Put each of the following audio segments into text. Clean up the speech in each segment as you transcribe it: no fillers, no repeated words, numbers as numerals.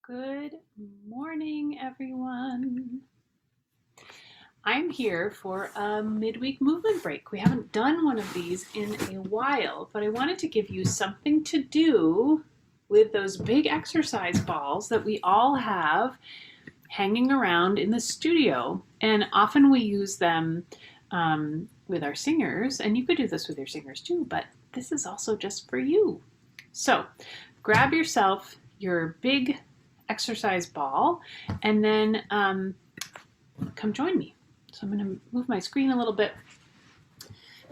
Good morning, everyone. I'm here for a midweek movement break. We haven't done one of these in a while, but I wanted to give you something to do with those big exercise balls that we all have hanging around in the studio. And often we use them with our singers, and you could do this with your singers too, but this is also just for you. So grab yourself your big exercise ball and then come join me. So I'm going to move my screen a little bit.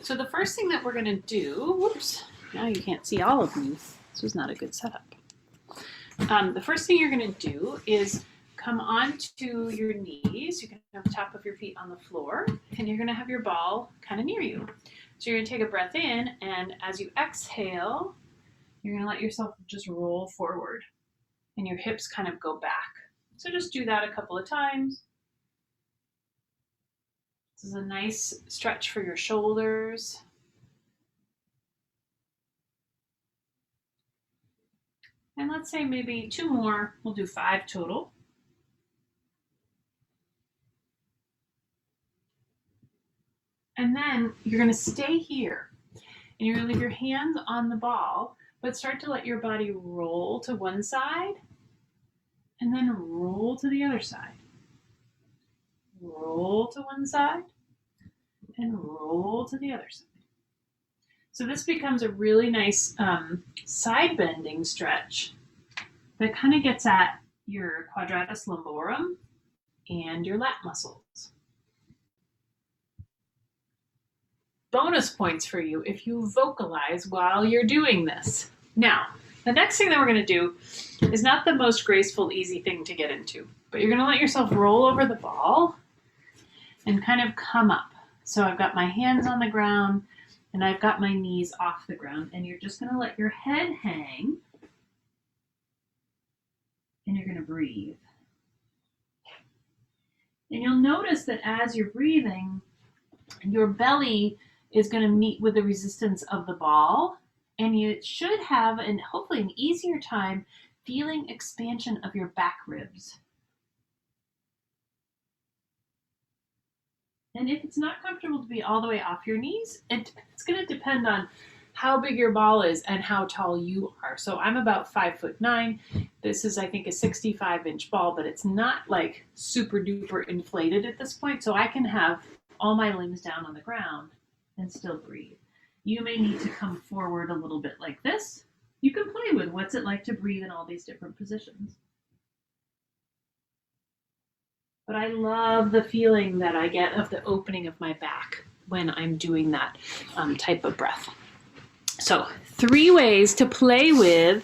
So the first thing that we're going to do, whoops, now you can't see all of me. This was not a good setup. The first thing you're going to do is come onto your knees. You can have the top of your feet on the floor, and you're going to have your ball kind of near you. So you're going to take a breath in, and as you exhale, you're going to let yourself just roll forward, and your hips kind of go back. So just do that a couple of times. This is a nice stretch for your shoulders. And let's say maybe 2 more. We'll do 5 total. And then you're going to stay here. And you're going to leave your hands on the ball, but start to let your body roll to one side and then roll to the other side. Roll to one side and roll to the other side. So this becomes a really nice side bending stretch that kind of gets at your quadratus lumborum and your lat muscles. Bonus points for you if you vocalize while you're doing this. Now, the next thing that we're going to do is not the most graceful, easy thing to get into, but you're going to let yourself roll over the ball and kind of come up. So I've got my hands on the ground and I've got my knees off the ground, and you're just going to let your head hang and you're going to breathe. And you'll notice that as you're breathing, your belly is going to meet with the resistance of the ball, and you should have, and hopefully an easier time, feeling expansion of your back ribs. And if it's not comfortable to be all the way off your knees, it's going to depend on how big your ball is and how tall you are. So I'm about 5'9". This is, I think, a 65-inch ball, but it's not like super duper inflated at this point. So I can have all my limbs down on the ground and still breathe. You may need to come forward a little bit like this. You can play with what's it like to breathe in all these different positions. But I love the feeling that I get of the opening of my back when I'm doing that type of breath. So 3 ways to play with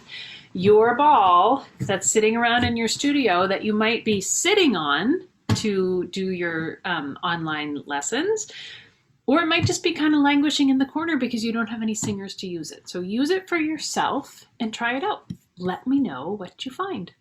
your ball that's sitting around in your studio that you might be sitting on to do your online lessons. Or it might just be kind of languishing in the corner because you don't have any singers to use it. So use it for yourself and try it out. Let me know what you find.